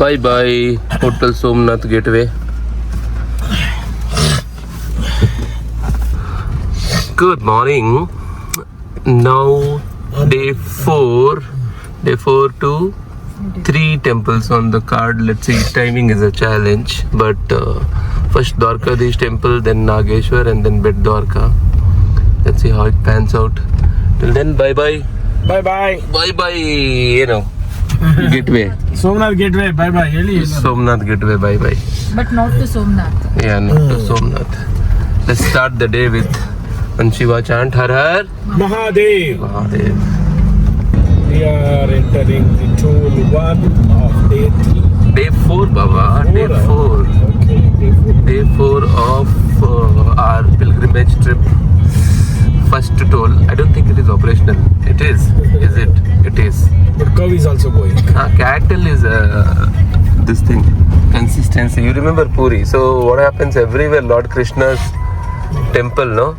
Bye bye, Hotel Somnath Gateway. Good morning. Now day 4 to 3 temples on the card. Let's see, timing is a challenge, but first Dwarkadish temple, then Nageshwar, and then Bet Dwarka. Let's see how it pans out. Till then, bye bye. Bye bye. Bye bye. Gateway. Somnath Gateway. Bye bye. Somnath Gateway. Bye bye. But not to Somnath. Yeah, not to Somnath. Let's start the day with one Shiva chant. Har Har Mahadev. Mahadev. We are entering the toll 1 of day 3. Day 4, Baba. Day 4. Okay, day 4. Day 4 of our pilgrimage trip. First toll. I don't think it is operational. It is. Is it? It is. But cow is also going. Cattle is this thing. Consistency. You remember Puri. So what happens everywhere? Lord Krishna's temple, no?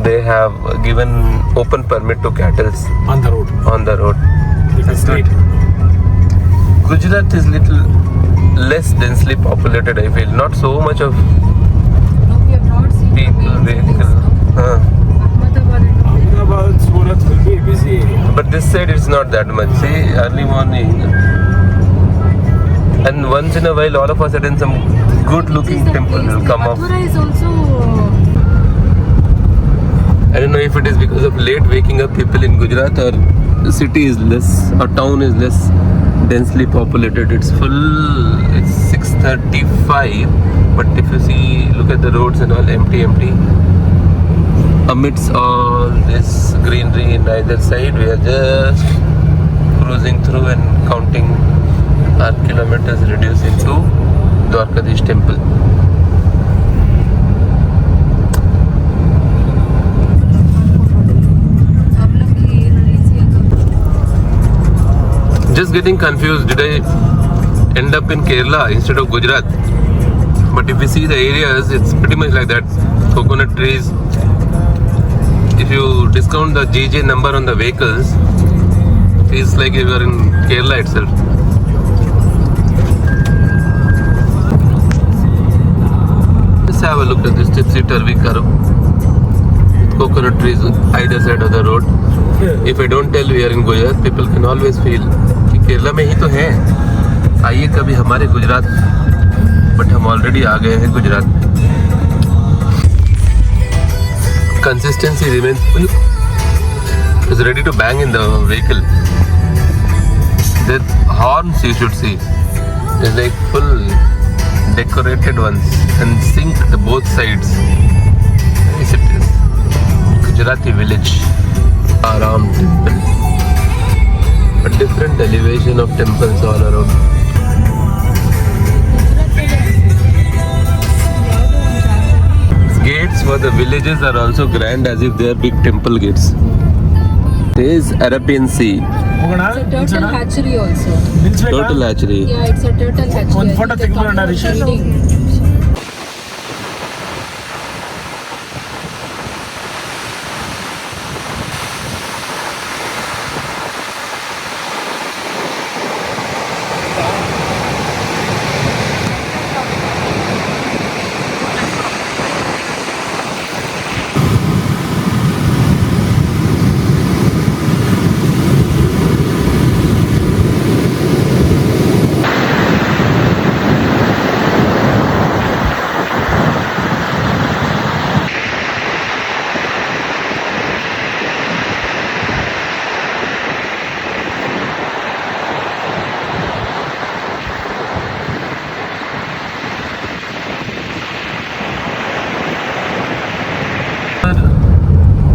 They have given open permit to cattle On the road. on the road. That's right. Gujarat is little less densely populated, I feel. Not so much of No, we have not seen people, vehicle. Ahmedabad and all. Ahmedabad, Surat will be a busy area. But this side it's not that much. See, early morning. And once in a while, all of a sudden, some good looking temple will come up. Mathura is also. I don't know if it is because of late waking up people in Gujarat, or the city is less, or town is less densely populated. It's full. It's 6:35, but if you see, look at the roads and all empty. Amidst all this greenery in either side, we are just cruising through and counting our kilometers, reducing to Dwarkadish temple. Just getting confused. Did I end up in Kerala instead of Gujarat? But if you see the areas, it's pretty much like that. Coconut trees. If you discount the GJ number on the vehicles, it feels like you are in Kerala itself. Just have a look at this Tipsy Turvy Curve with coconut trees either side of the road. If I don't tell we are in Gujarat, people can always feel कि केरला में ही तो है. आइए कभी हमारे Gujarat, but हम already आ गए हैं Gujarat. Consistency remains. Is ready to bang in the vehicle. The horns you should see is like full decorated ones and synced the both sides. Nice it is. Gujarati village. Aram temple. A different elevation of temples all around. Gates for the villages are also grand, as if they are big temple gates. There is Arabian Sea. It's a turtle hatchery also. Turtle hatchery. Yeah, it's a turtle hatchery. One photo take for another issue.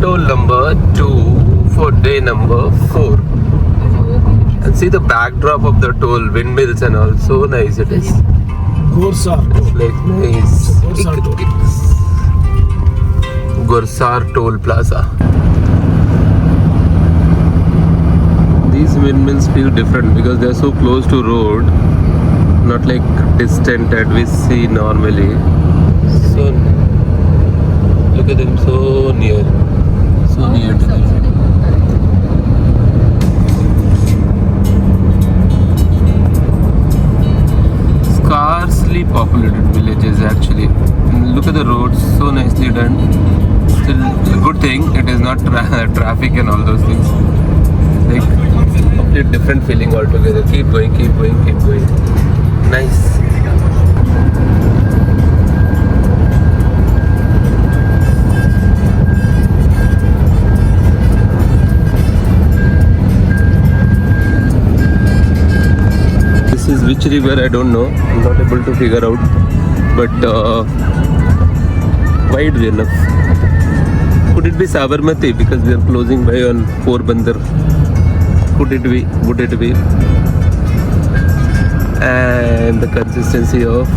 Toll number 2 for day number 4. And see the backdrop of the toll, windmills and all. So nice it is. Gorsar. It's like nice. Gorsar toll. Gorsar Toll Plaza. These windmills feel different because they are so close to road, not like distant that we see normally. So look at them, so near to them. populated villages actually. And look at the roads, so nicely done. Still, a good thing it is not traffic and all those things. Like complete different feeling altogether. Keep going, keep going, keep going. Nice. This is which river I don't know. I'm not able to figure out. But wide enough. Could it be Sabarmati because we are closing by on Porbandar? Could it be? Would it be? And the consistency of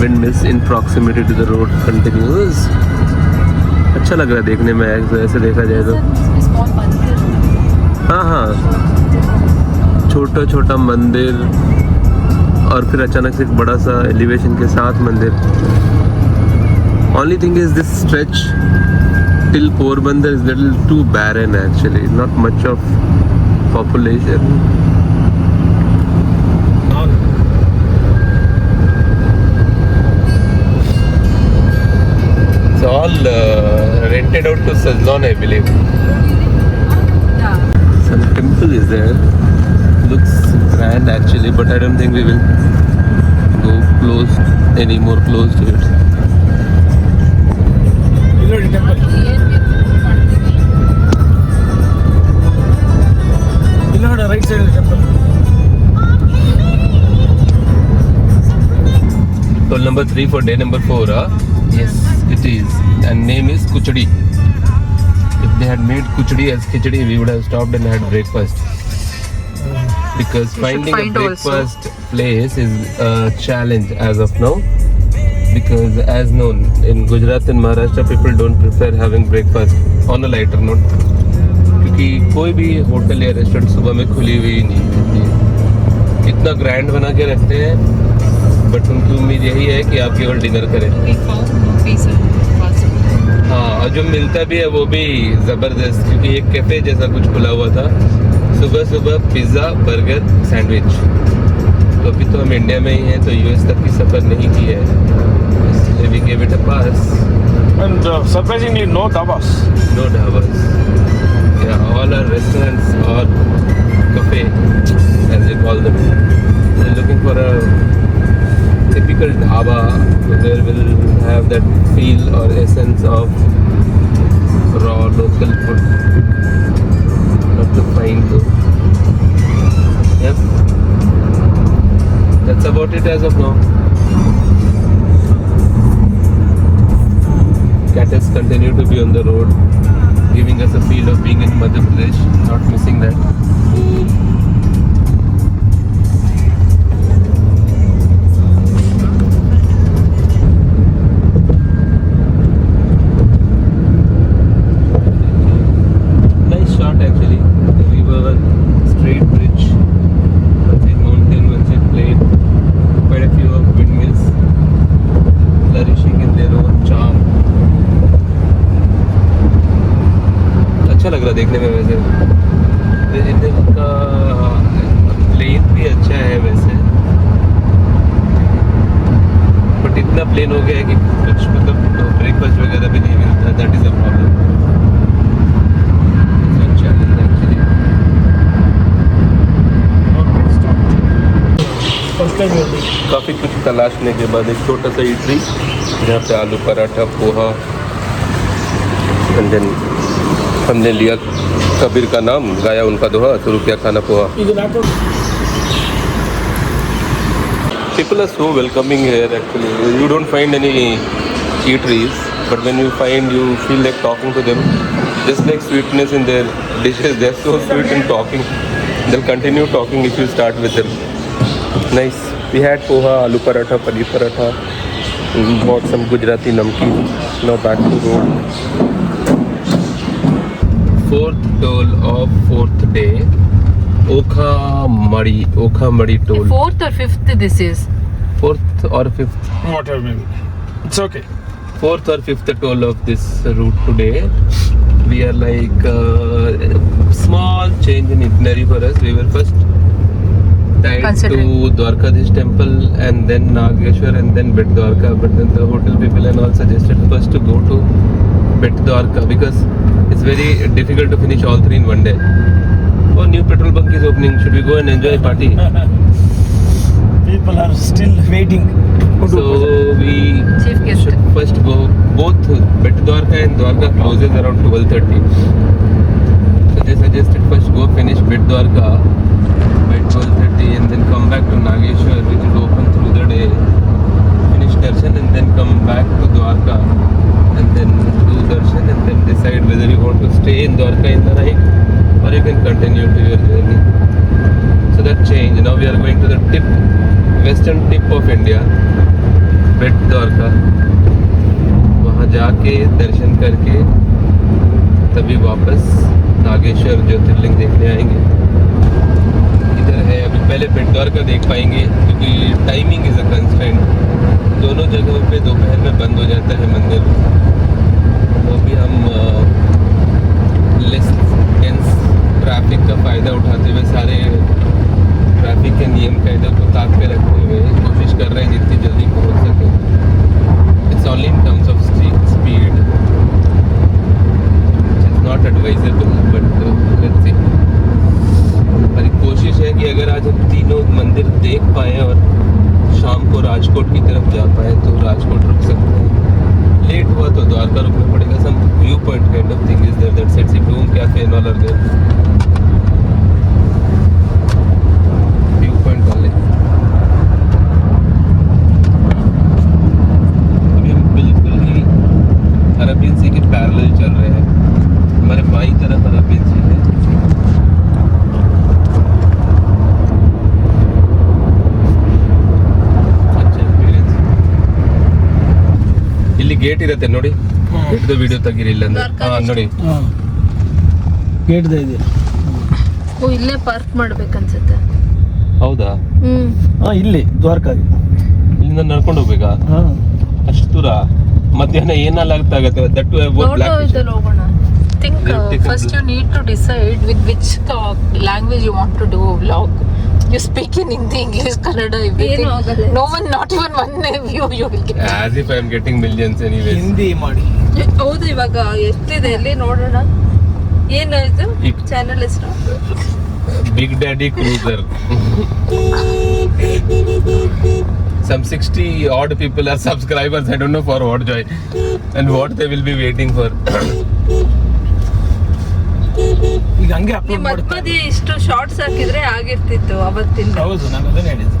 windmills in proximity to the road continues. अच्छा लग रहा है देखने में ऐसे देखा जाए तो. स्मॉल मंदिर. हाँ हाँ, छोटा छोटा मंदिर और फिर अचानक से एक बड़ा सा एलिवेशन के साथ मंदिर. Only thing is this stretch till Porbandar is little too barren actually. Not much of population. It's all rented out to Salon, I believe. Yeah. Some temple is there. Looks grand actually, but I don't think we will go close any more close to it. temple. Below the right side of the temple. Toll number 3 for day number 4, huh? Yes, it is. And name is Kuchadi. If they had made Kuchadi as Khichdi, we would have stopped and had breakfast. Because finding a breakfast place is a challenge as of now. Because as known, in Gujarat and Maharashtra, people don't prefer having breakfast on a lighter note. क्योंकि कोई भी hotel या restaurant सुबह में खुली हुई नहीं रहती है. इतना ग्रैंड बना के रखते हैं, बट उनकी उम्मीद यही है कि आप केवल डिनर करें. हाँ, और जो मिलता भी है वो भी ज़बरदस्त, क्योंकि एक कैफ़े जैसा कुछ खुला हुआ था. सुबह सुबह पिज़्ज़ा, बर्गर, सैंडविच. तो अभी तो हम इंडिया में ही हैं, तो यूएस तक की सफ़र नहीं की है, इसलिए we gave it a pass. And surprisingly, no dhabas. No dhabas. Yeah, all our restaurants or cafe, as they call them. They're looking for a typical dhaba where we'll have that feel or essence of raw local food. Not to find though. Yep. That's about it as of now. Cattle continue to be on the road, giving us a feel of being in Madhya Pradesh. Not missing that. Nice shot actually. The river, straight bridge, one side mountain, one side plain. Quite a few of windmills flourishing in their own charm. अच्छा लग रहा देखने में वैसे. इधर का plane भी अच्छा है वैसे, बट इतना प्लेन हो गया है कि कुछ मतलब ब्रेकफास्ट वगैरह भी नहीं मिलता. That is a problem. काफ़ी कुछ तलाशने के बाद एक छोटा सा इटली जहाँ पे आलू पराठा, पोहा, एंड देन हमने लिया कबीर का नाम, गाया उनका दोहा, 100 रुपया खाना poha. People are so welcoming here actually. You don't find any eateries, but when you find, you feel like talking to them. Just like sweetness in their dishes, they're so sweet in talking. They'll continue talking if you start with them. Nice. We had poha, aloo paratha, paneer paratha. Bought some Gujarati namkeen. Now back to road. Fourth toll of fourth day. Okha Madi toll. Fourth or fifth this is? Fourth or fifth? Whatever, maybe. It's okay. Fourth or fifth toll of this route today. We are like small change in itinerary for us. We were first tired Considering. to Dwarkadish temple and then Nageshwar and then Bet Dwarka. But then the hotel people and all suggested first to go to Bet Dwarka because it's very difficult to finish all three in one day. Oh, new petrol bunk is opening. Should we go and enjoy party? People are still waiting. So we Chief guest. should first go. Both Bet Dwarka and Dwarka closes around 12:30. So they suggested first go finish Bet Dwarka by 12:30 and then come back to Nageshwar, which is open through the day. Finish darshan and then come back to Dwarka and then do darshan and then decide whether you want to stay in Dwarka in the night or you can continue to your journey. So that change. Now we are going to the western tip of India, Bet Dwarka. वहाँ जाके दर्शन करके तभी वापस नागेश्वर ज्योतिर्लिंग देखने आएंगे. इधर है अभी पहले बेट द्वारका देख पाएंगे क्योंकि टाइमिंग इज अ कंस्ट्रेंट. दोनों जगहों पे दोपहर में बंद हो जाता है मंदिर. तो अभी हम लेस डेंस ट्रैफिक का फ़ायदा उठाते हुए सारे ट्रैफिक के नियम कायदे को ताक पे रखते हुए कोशिश कर रहे हैं जितनी जल्दी पहुंच सके. It's only in terms of speed. It's not advisable but let's see. हमारी कोशिश है कि अगर आज हम तीनों मंदिर देख पाएँ और शाम को राजकोट की तरफ जा पाए तो राजकोट रुक सकते हैं. लेट हुआ तो द्वारका रुकना पड़ेगा. Some view point kind of thing is there that sets it room cafe and all are there. View point वाले अभी हम बिल्कुल ही अरबियन सी के पैरेलल चल रहे हैं. हमारे बाईं तरफ अरबियन सी है. ಇಲ್ಲಿ ಗೇಟ್ ಇರುತ್ತೆ ನೋಡಿ. ಹಿಡಿದು ವಿಡಿಯೋ ತೆಗೀರಿಲ್ಲ ಅಂದ್ರೆ ನೋಡಿ ಗೇಟ್ ಇದೆ. ಓ ಇಲ್ಲೇ ಪಾರ್ಕ್ ಮಾಡ್ಬೇಕನ್ಸುತ್ತೆ. ಹೌದಾ? ಇಲ್ಲಿ ದ್ವಾರಕಾಗಿ ಇಲ್ಲಿಂದ ನಡ್ಕೊಂಡು ಹೋಗ್ಬೇಕಾ? ಅಷ್ಟು ದೂರ ಮಧ್ಯಾಹ್ನ ಏನೆಲ್ಲ ಆಗತ್ತೆ ದಟ್ ಇದ್ರಲ್ಲಿ ಹೋಗೋಣ. Think first you need to decide with which language you want to do a vlog. You speak in Hindi, English, Kannada, everything. No one, not even one view you will get. As if I am getting millions anyways. Hindi ಮಾಡಿ. ಹೌದು ಇವಾಗ ಎಷ್ಟಿದೆ ಅಲ್ಲಿ ನೋಡೋಣ. ಏನಾಯ್ತು channel ಹೆಸರು? Big Daddy Cruiser. Some 60 odd people are subscribers. I don't know for what joy and what they will be waiting for. ಈಗ ಹಂಗೆ ಅಪ್ಲೋಡ್ ಮಧ್ಯ ಮಾಡ್ತಾರೆ. ಇಷ್ಟು ಶಾರ್ಟ್ಸ್ ಹಾಕಿದ್ರೆ ಆಗಿರ್ತಿತ್ತು ಅವತ್ತಿಂದ. ಹೌದು ನಾನು ಅದನ್ನೇ ಹೇಳಿದ್ದು.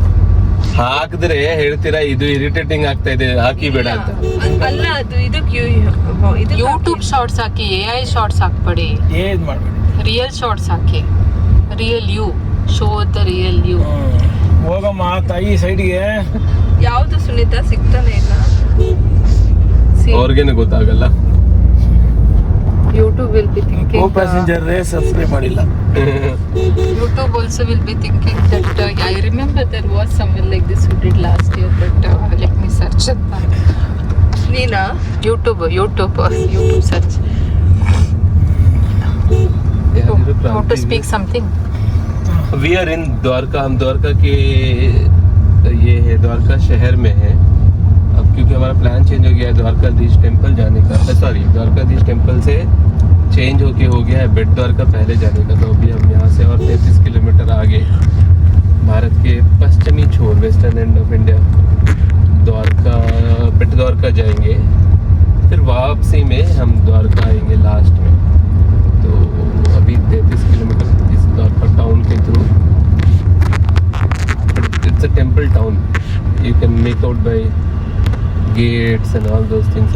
ಹಾಕಿದ್ರೆ ಹೇಳ್ತೀರಾ ಇದು ಇರಿಟೇಟಿಂಗ್ ಆಗ್ತಾ ಇದೆ ಹಾಕಿ ಬೇಡ ಅಂತ. ಅಲ್ಲ ಅದು ಇದಕ್ಕೆ ಯೂಟ್ಯೂಬ್ ಶಾರ್ಟ್ಸ್ ಹಾಕಿ AI ಶಾರ್ಟ್ಸ್ ಹಾಕ್ಬೇಡಿ. ಏನ್ ಮಾಡ್ಬೇಡಿ. ರಿಯಲ್ ಶಾರ್ಟ್ಸ್ ಹಾಕಿ. Real you show the real you. ಹೋಗಮ್ಮ ತಾಯಿ ಸೈಡ್ಗೆ. ಯಾವ್ದು ಸುನೀತಾ ಸಿಗ್ತಾನೆ ಇಲ್ಲ. ಅವ್ರಿಗೇನು ಗೊತ್ತಾಗಲ್ಲ. YouTube will be thinking. Oh passenger race subscribe ಮಾಡಿಲ್ಲ. YouTube also will be thinking that I remember there was someone like this who did last year, but let me search it. Neena, YouTube search. How to speak something? We are in Dwarka. हम द्वारका के ये है द्वारका शहर में है. अब क्योंकि हमारा प्लान चेंज हो गया है द्वारकाधीश टेम्पल जाने का. सॉरी द्वारकाधीश टेम्पल से चेंज होके हो गया है बेट द्वारका पहले जाने का. तो अभी हम यहाँ से और 33 किलोमीटर आगे भारत के पश्चिमी छोर western end of India Dwarka Bet Dwarka जाएंगे. फिर वापसी में हम द्वारका आएंगे लास्ट में. तो अभी 33 किलोमीटर इस द्वारका टाउन के through. It's a temple town. You can make out by gates and all those things.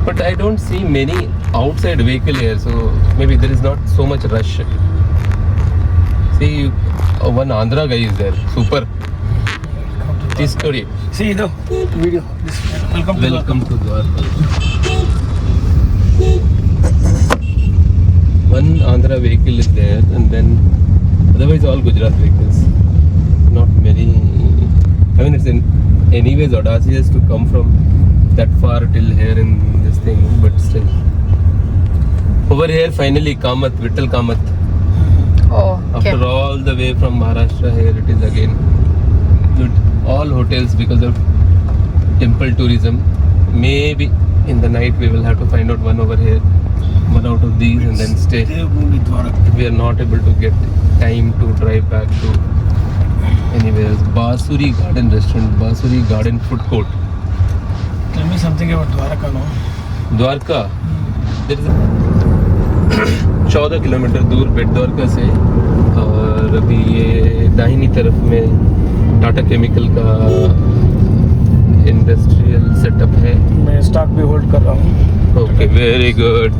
But I don't see many outside vehicle here, so maybe there is not so much rush. See, one Andhra guy is there. Super. This story. See ಇದು video. Welcome to Dwarka. One Andhra vehicle is there, and then otherwise all Gujarat vehicles. Not many. I mean, it's anyways audacious to come from that far till here in this thing, but still. Over here, finally, Kamath, Vittal Kamath. Oh, After all the way from Maharashtra, here it is again. All hotels because of temple tourism. Maybe in the night we will have to find out one over here, one out of these, and then stay. Devbhoomi Dwaraka. We are not able to get time to drive back to anywhere else. Basuri Garden Restaurant, Basuri Garden Food Court. Tell me something about Dwaraka, no? Dwarka there is a 14 kilometre दूर बेट द्वारका से, और अभी ये दाहिनी तरफ में Tata chemical का industrial setup है. मैं स्टॉक भी होल्ड कर रहा हूँ. Okay, very good.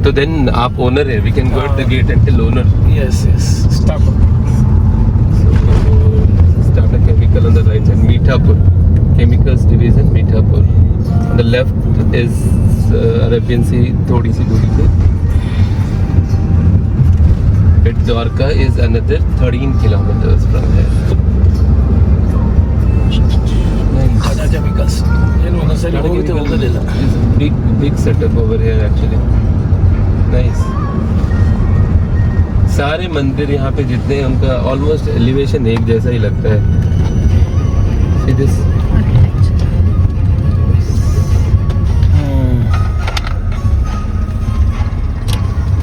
तो देन आप ओनर है, we can go at the gate and tell owner. Yes, yes. Stock. Tata chemical on the right side, Mithapur chemicals division, Mithapur. On the left is Arabian Sea, थोड़ी सी दूरी पे. Bed Dwarka is another 13 kilometers from here. Tata Chemicals. ಏನು ಒಂದು ಸರಿ ಹೋಗುತ್ತೆ ಹೋಗೋದಿಲ್ಲ. It's a big setup over here actually. Nice. सारे मंदिर यहाँ पे जितने हैं उनका ऑलमोस्ट एलिवेशन एक जैसा ही लगता है. See this?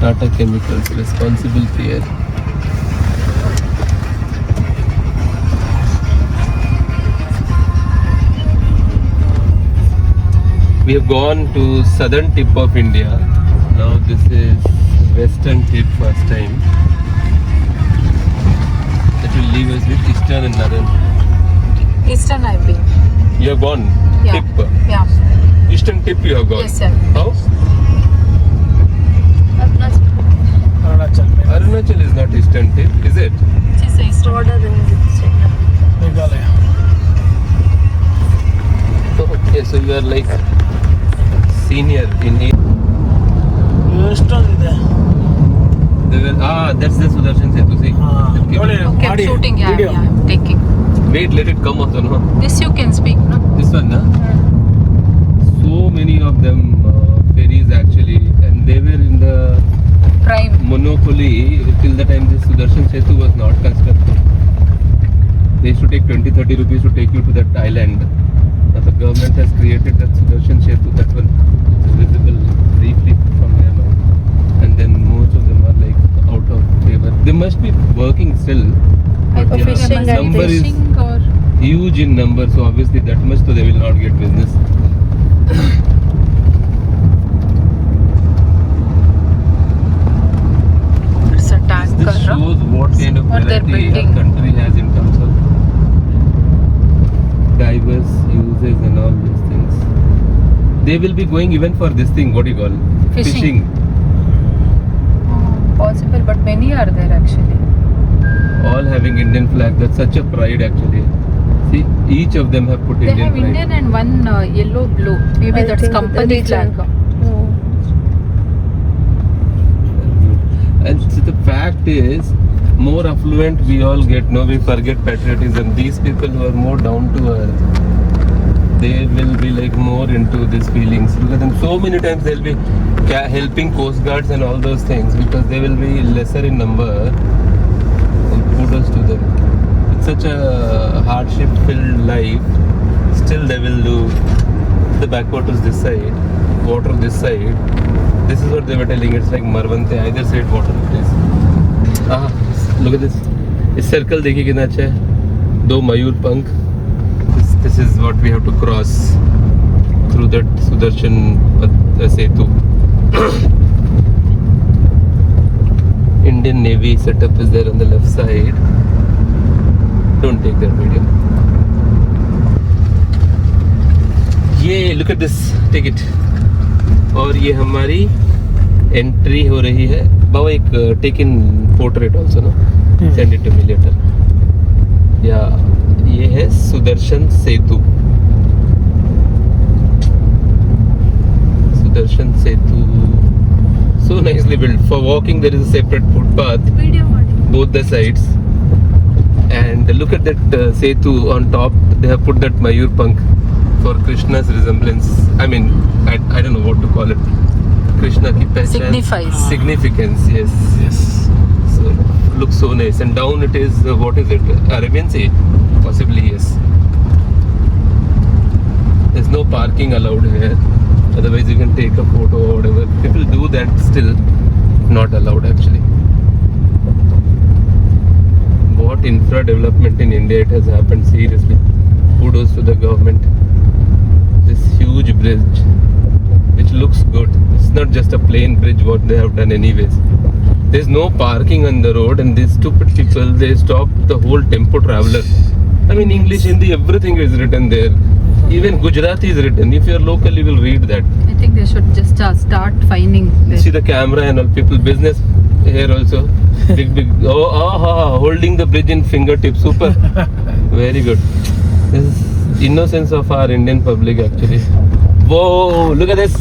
Tata Chemicals, responsible care. We have gone to southern tip of India. Now this is western tip first time. That will leave us with eastern and northern. Eastern I've been. You have gone Yeah. tip. Yeah. Eastern tip you have gone. Yes, sir. How? Arunachal Arunachal is not eastern tip, is it? It is eastern. Meghalaya. Okay, so you are like senior in ಎಷ್ಟೊಂದಿದೆ. that's the Sudarshan Setu. See? ಹಾ, ನೋಡಿ Okay, I'm ಮಾಡಿ shooting. Yeah, video. yeah, I'm taking. Wait, let it come also, no? This you can speak, no? This one, na? So many of them ferries actually, and they were in the Prime. monopoly till the time this Sudarshan Setu was not constructed. They used to take 20-30 rupees to take you to that island. But the government has created that Sudarshan Setu, that one is visible briefly from here now. And then most of them are like out of favor. They must be working still. But For fishing and number is fishing or huge in number, so obviously that much so they will not get business. it's a tanker, This no? shows what kind of What they're variety our building. country has in terms of diverse uses and all these things. They will be going even for this thing, what do you call? Fishing. Possible, but many are there actually. All having Indian flag. That's such a pride actually. See, each of them have put They Indian have flag. Indian and one yellow blue. Maybe I that's think company that is flag. And so the fact is, more affluent we all get, no, we forget patriotism. These people who are more down to earth, they will be like more into these feelings. Look at them, so many times they'll be helping coast guards and all those things because they will be lesser in number. Kudos to them. It's such a hardship filled life, still they will do the backwaters this side, water this side. This is what they were telling. It's like Marvante, either side water it is. Look at this. इस circle देखिए कितना अच्छा है. 2 मयूर पंख. This is what we have to cross through that Sudarshan Setu. Indian Navy setup is there on the left side. Don't take that video. ये look at this. Take it. और ये हमारी एंट्री हो रही है. बाबा एक टेक इन पोर्ट्रेट ऑल्सो ना, send it to me later. या ये है सुदर्शन सेतु. सुदर्शन सेतु, so nicely built. For walking there is a separate footpath both the sides. And look at that setu on top. They have put that Mayur Pank for Krishna's resemblance. I mean, I don't know what to call it. Krishna ki pehchan. Signifies. Significance, yes. Yes. So looks so nice. And down it is what is it? Arabian Sea, possibly, yes. There's no parking allowed here. Otherwise, you can take a photo or whatever. People do that still. Not allowed actually. What infra development in India it has happened, seriously. Kudos to the government. This huge bridge, which looks good. It's not just a plain bridge what they have done anyways. There's no parking on the road, and these stupid people, they stop the whole tempo traveler. I mean, English, Hindi, everything is written there. Even Gujarati is written. If you're local, you will read that. I think they should just start finding See the camera and all people, business here also. Big, holding the bridge in fingertips. Super. Very good. This is innocence of our Indian public actually. Whoa, look at this.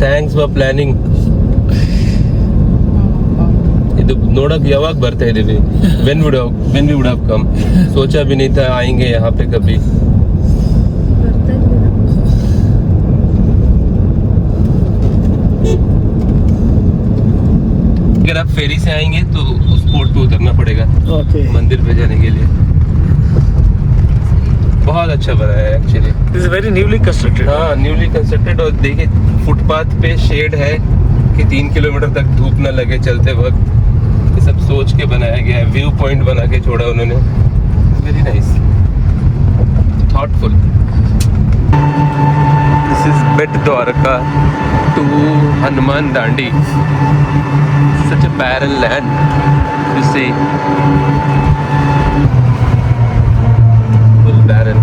Thanks for planning. ಇದು ನೋಡಕ್ ಯಾವಾಗ ಬರ್ತಾ ಇದೀವಿ when we would have come सोचा भी नहीं था आएंगे यहाँ पे कभी अगर आप फेरी से आएंगे तो उस पोर्ट पे उतरना पड़ेगा Okay. मंदिर पे जाने के लिए बहुत अच्छा बना है actually This is very newly constructed. हाँ न्यूली कंस्ट्रक्टेड और देखिए फुटपाथ पे शेड है कि 3 किलोमीटर तक धूप न लगे चलते वक्त ये सब सोच के बनाया गया है व्यू पॉइंट बना के छोड़ा उन्होंने very nice thoughtful this is Bet Dwarka to Hanuman Dandi such a barren land you see full barren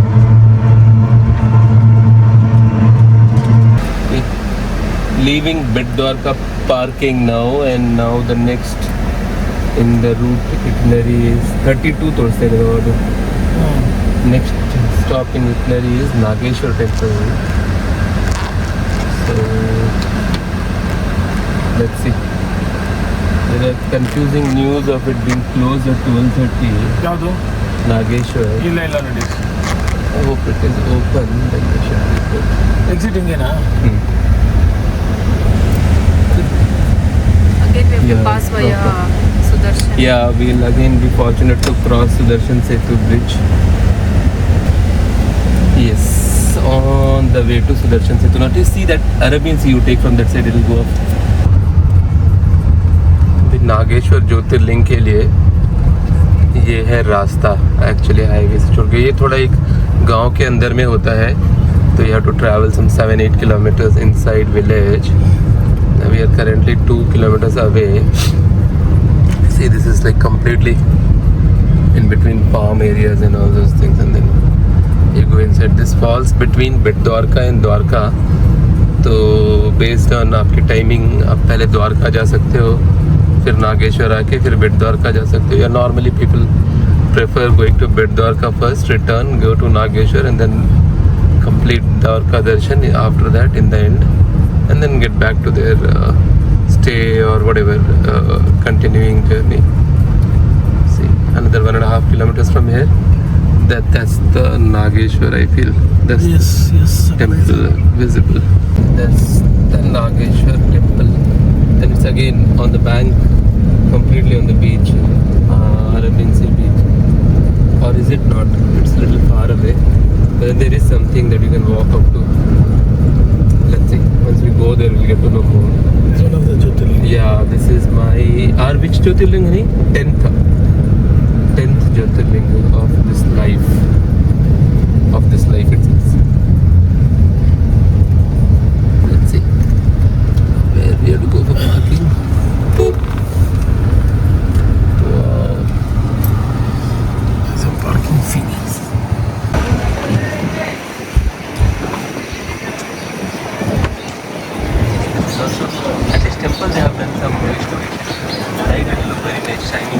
leaving Bet Dwarka parking now and now the next in the route itinerary is 32 ತೋರಿಸ್ತಾ ಇದೆ ಅದು next stop in itinerary is Nageshwar temple so let's see there are confusing news of it being closed at 12:30 ಯಾವುದು Nageshwar ಇಲ್ಲ ನೋಡಿ I hope it is open then we should be good exit ಹಿಂಗೇನಾ Again, we have to Yeah, pass via proper. Sudarshan. Yeah, we'll again be fortunate to cross Sudarshan Setu bridge. Yes, on the way to Sudarshan Setu. Now, to see that Arabian Sea you take from that side, it will go up. The Nageshwar Jyotirlinga के लिए ये है रास्ता actually highway से छोड़ के ये थोड़ा एक गांव के अंदर में होता है तो you have to travel some 7-8 kilometers inside village. We are currently 2 kilometers away. See, this is like completely in between farm areas and all those things, and then you go inside. This falls between Bet Dwarka and Dwarka. तो based on आपकी timing आप पहले द्वारका जा सकते हो फिर नागेश्वर आके फिर बेट द्वारका जा सकते हो या normally people prefer going to Bet Dwarka first return go to Nageshwar and then complete Dwarka darshan after that in the end and then get back to their stay or whatever continuing journey. See, another 1.5 kilometers from here that's the Nageshwar I feel that's yes temple visible that's the Nageshwar temple then it's again on the bank completely on the beach Arabian Sea beach or is it not it's a little far away but then there is something that you can walk up to let's see once we go there we'll get to know more It's one of the Jyotirlinga. yeah this is my which Jyotirling honey 10th Jyotirling of this life itself let's see where we have to go for parking wow Some parking fees. at this temple they have done some restoration right it look very nice shiny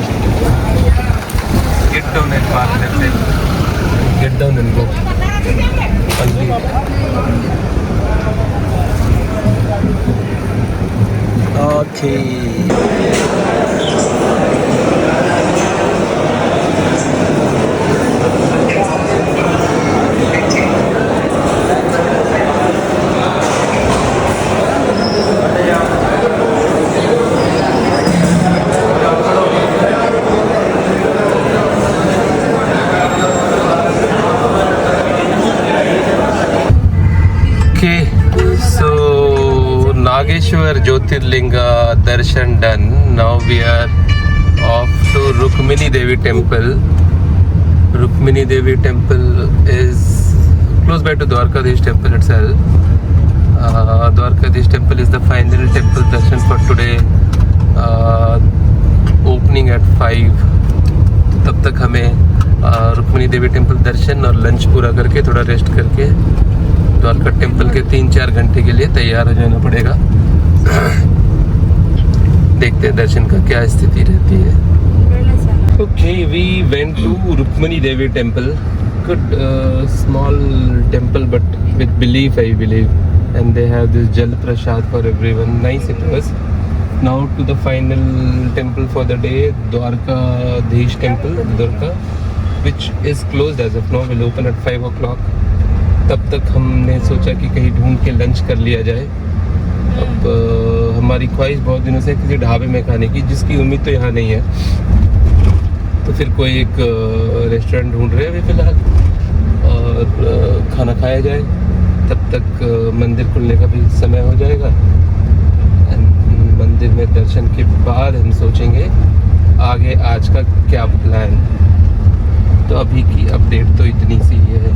get down and park left side get down and go Okay. Nageshwar Jyotirlinga darshan done. Now we are off to Rukmini Devi temple. Rukmini Devi temple is close by to Dwarkadish temple itself. Dwarkadish temple is the final temple darshan for today. Opening at 5. तब तक हमें रुक्मिणी देवी temple दर्शन और lunch पूरा करके थोड़ा rest करके Dwarka temple के 3-4 घंटे के लिए तैयार हो जाना पड़ेगा। देखते हैं दर्शन का क्या स्थिति रहती है। Okay, we went to Rukmini Devi temple. Good small temple but with belief, I believe. And they have this Jal Prasad for everyone. Nice it was. Now to the final temple for the day, Dwarkadish temple, Dwarka, which is closed as of now. Will open at 5 o'clock. तब तक हमने सोचा कि कहीं ढूंढ के lunch कर लिया जाए। अब हमारी ख्वाहिश बहुत दिनों से किसी ढाबे में खाने की, जिसकी उम्मीद तो यहाँ नहीं है। तो फिर कोई एक रेस्टोरेंट ढूंढ रहे हैं अभी फिलहाल और खाना खाया जाए। तब तक मंदिर खुलने का भी समय हो जाएगा। मंदिर में दर्शन के बाद हम सोचेंगे आगे आज का क्या प्लान। तो अभी की अपडेट तो इतनी सी है।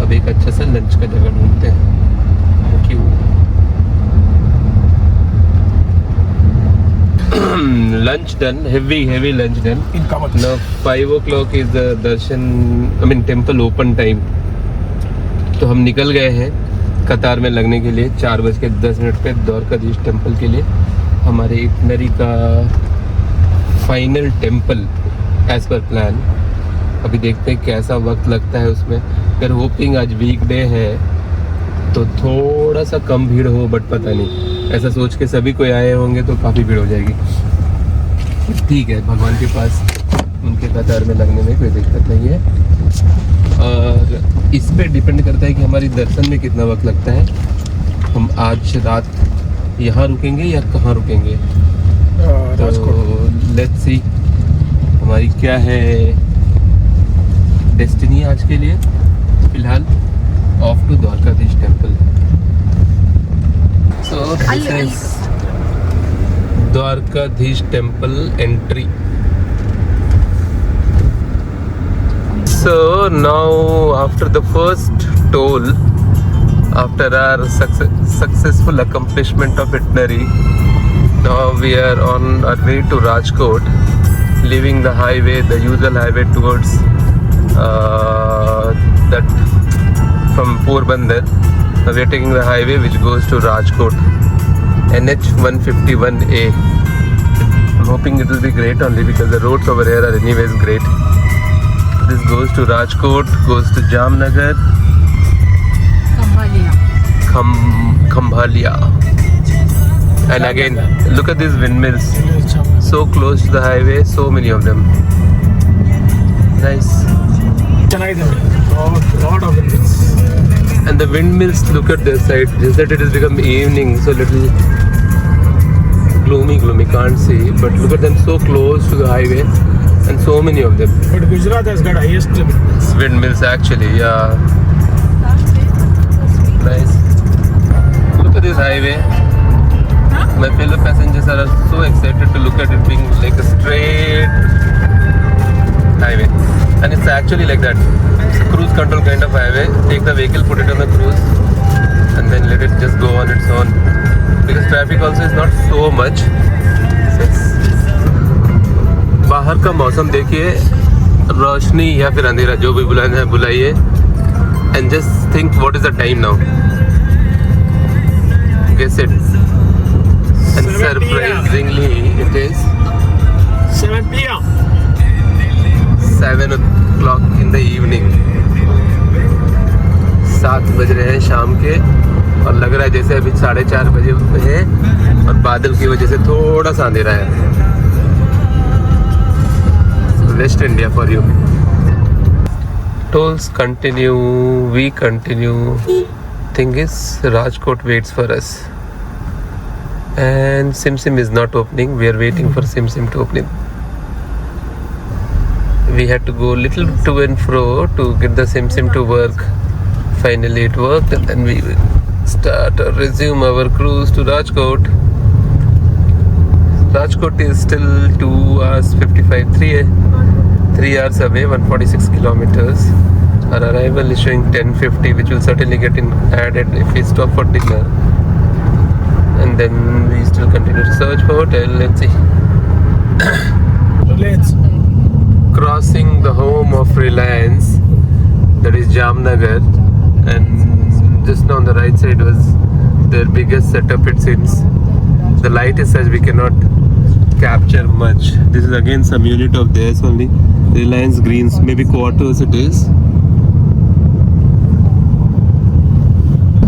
अब एक अच्छा सा लंच का जगह ढूंढते हैं। क्यों lunch done, heavy lunch done. Now 5 o'clock is the darshan, temple open time. तो हम निकल गए हैं कतार में लगने के लिए 4:10 पे द्वारकाधीश टेम्पल के लिए। हमारे इटनरी का final temple as per plan. अभी देखते हैं कैसा वक्त लगता है उसमें। अगर होपिंग आज वीकडे है तो थोड़ा सा कम भीड़ हो, बट पता नहीं। ऐसा सोच के सभी कोई आए होंगे तो काफ़ी भीड़ हो जाएगी। ठीक है, भगवान के पास उनके कतार में लगने में कोई दिक्कत नहीं है। और इस पे डिपेंड करता है कि हमारी दर्शन में कितना वक्त लगता है। हम आज रात यहाँ रुकेंगे या कहाँ रुकेंगे। तो लेट्स सी हमारी क्या है डेस्टिनी आज के लिए। फिलहाल off to Dwarkadhish temple. So this is Dwarkadhish temple entry. So now after the first toll, after our successful accomplishment of itinerary, now we are on our way to Rajkot, leaving the highway, the usual highway towards that from Porbandar. Now we are taking the highway which goes to Rajkot, NH 151A. I'm hoping it will be great only because the roads over here are anyways great. This goes to Rajkot, goes to Jamnagar, Khambhalia. And again, look at these windmills. So close to the highway, so many of them. Nice. Lot of windmills. And the windmills, look at this side. Just that it has become evening, so little gloomy, can't see. But look at them, so close to the highway. And so many of them. But Gujarat has got highest windmills. Windmills actually, yeah. Nice. Look at this highway. My fellow passengers are so excited to look at it being like a straight highway. And it's actually like that. It's a cruise control kind of highway. Take the vehicle, put it on the cruise and then let it just go on its own. Because traffic also is not so much. बाहर का मौसम देखिए, रोशनी या फिर अंधेरा जो भी बुलाना है बुलाइए। And just think what is the time now. Guess it. And surprisingly it is 7 PM. 7 o'clock in the evening. 7 बज रहे हैं शाम के और लग रहा है जैसे अभी 4:30 बजे हैं और बादल की वजह से थोड़ा सा अंधेरा है। West India for you. Tolls continue, we continue. Thing is, Rajkot waits for us. And Sim Sim is not opening. We are waiting for Sim Sim to open. We had to go little to and fro to get the Sim Sim to work. Finally it worked and then we start or resume our cruise to Rajkot. Rajkot is still 2 hours 55, 3 hours away, 146 kilometers. Our arrival is showing 10:50, which will certainly get added if we stop for dinner. And then we still continue to search for hotel. Let's see. Reliance. Crossing the home of Reliance, that is Jamnagar, and just now on the right side was their biggest setup, it seems. The light is such we cannot capture much. This is again some unit of theirs only. Reliance Greens, maybe quarters it is.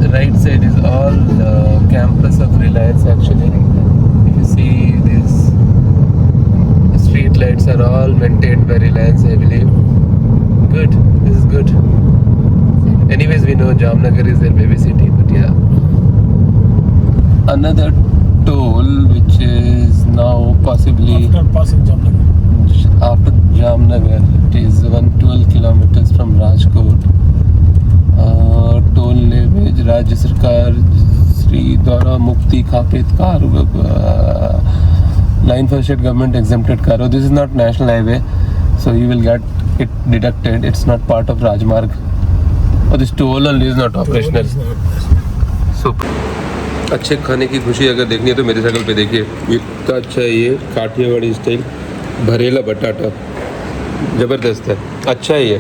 The right side is all campus of Reliance actually. If you see this, street lights are all maintained by Reliance, I believe. Good, this is good. Anyways, we know Jamnagar is their baby city, but yeah. Another toll which is now possibly After passing Jamnagar. after Jamnagar. It is 112 kilometers from Rajkot. Toll levy Rajya Sarkar Sri Dwara Mukti Khapit Kar line for state government exempted car. This is not national highway, so you will get it deducted. It's not part of Rajmarg. This toll only is not operational. Super. अच्छे खाने की खुशी अगर देखनी है तो मेरी शक्ल पे देखिए, इतना अच्छा है ये काठियावाड़ी स्टाइल भरेला बटाटा, ज़बरदस्त है, अच्छा है ये,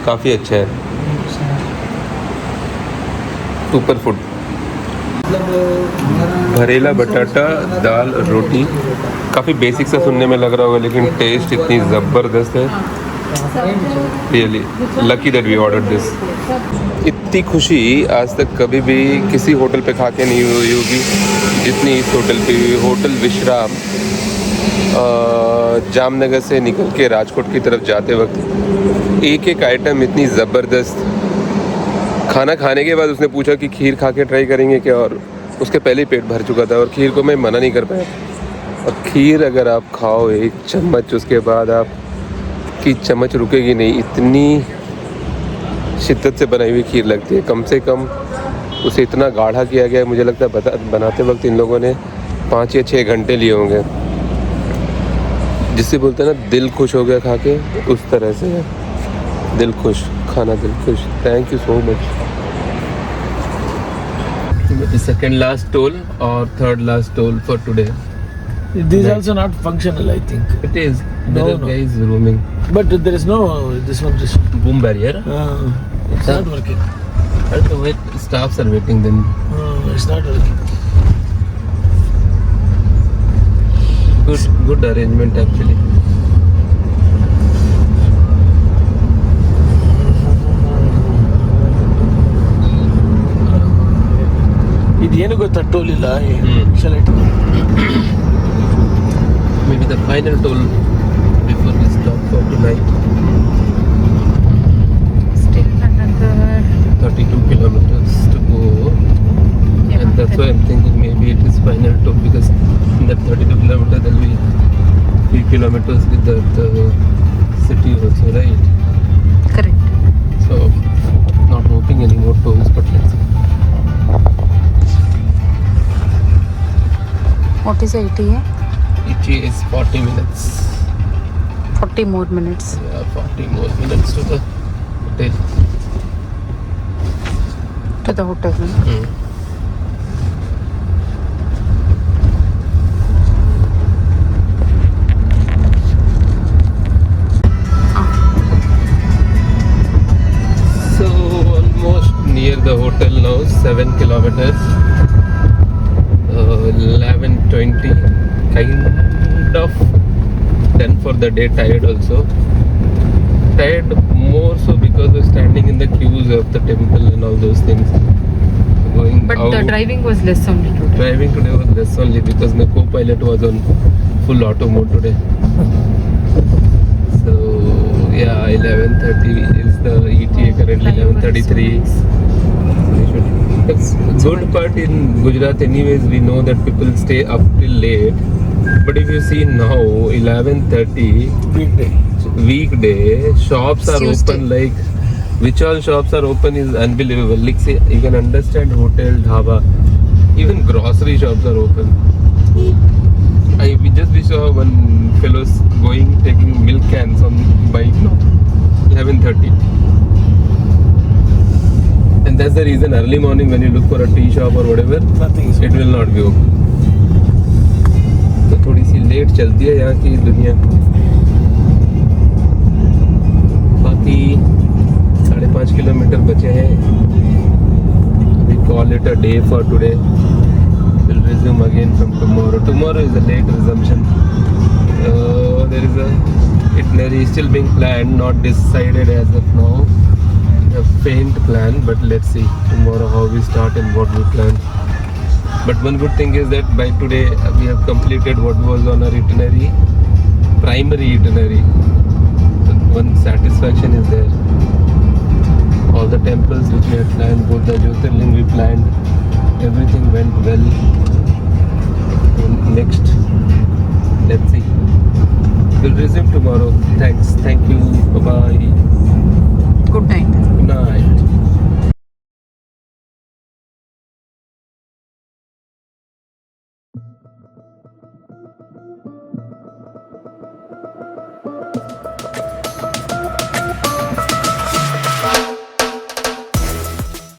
काफ़ी अच्छा है, सुपर फूड। भरेला बटाटा, दाल, रोटी, काफ़ी बेसिक सा सुनने में लग रहा होगा लेकिन टेस्ट इतनी ज़बरदस्त है, really lucky that we ordered this. इतनी खुशी आज तक कभी भी किसी होटल पे खा के नहीं हुई होगी जितनी इस होटल पे हुई। होटल विश्राम, जामनगर से निकल के राजकोट की तरफ जाते वक्त एक एक आइटम इतनी ज़बरदस्त। खाना खाने के बाद उसने पूछा कि खीर खा के ट्राई करेंगे क्या, और उसके पहले ही पेट भर चुका था और खीर को मैं मना नहीं कर पाया। और खीर अगर आप खाओ एक चम्मच, उसके बाद आपकी चम्मच रुकेगी नहीं, इतनी शिद्दत से बनाई हुई खीर लगती है। कम से कम उसे इतना गाढ़ा किया गया है, मुझे लगता है बनाते वक्त इन लोगों ने 5 या 6 घंटे लिए होंगे, जिससे बोलते हैं ना दिल खुश हो गया खा के, उस तरह से है, दिल खुश, खाना दिल खुश। Thank you so much. The second last toll or third last toll for today. This is also not functional, I think. It is. No, There are no. guys roaming. But there is no this one. This Boom barrier. it's not working. I don't know why staffs are waiting then. It's not working. Good arrangement actually. ಇದೇನು ಗೊತ್ತಾ toll ಇಲ್ಲ Maybe the final toll before we stop for tonight. Still another 32 kilometers to go. Yeah, And that's why I'm thinking maybe it is final toll, because in that 32 kilometers there will be 3 kilometers with the city also, right? correct. So not hoping any more tolls, but let's see. What is ETA? ETA is 40 minutes. 40 more minutes. Yeah, 40 more minutes to the hotel. To the hotel. So almost near the hotel now, 7 kilometers. 11:20, kind of done for the day. Tired also. Tired more so because of standing in the queues of the temple and all those things. Going But out. the driving was less only today. Driving today was less only because my co-pilot was on full auto mode today. So yeah, 11:30 is the ETA currently. 11:33. The good part in Gujarat anyways, we know that people stay up till late. But if you see now, 11:30 weekday. weekday, shops are Tuesday. open like which all shops are open is unbelievable. Like say, you can understand hotel, dhaba, even grocery shops are open. We saw one fellows going taking milk cans on bike. No, 11:30. And that's the reason early morning when you look for a tea shop or whatever, Nothing is it will not be open. तो थोड़ी सी late चलती है यहाँ की दुनिया. बाकी 5.5 kilometre बचे हैं. We call it a day for today. We'll resume again from tomorrow. Tomorrow is a late resumption. There is a itinerary still being planned, not decided as of now. A faint plan, but let's see tomorrow how we start and what we plan. But one good thing is that by today we have completed what was on our itinerary, primary itinerary. One satisfaction is there. All the temples which we had planned, both the Jyotirling we planned, everything went well. And next, let's see. We'll resume tomorrow. Thanks. Thank you. Bye bye. Good night. Good night.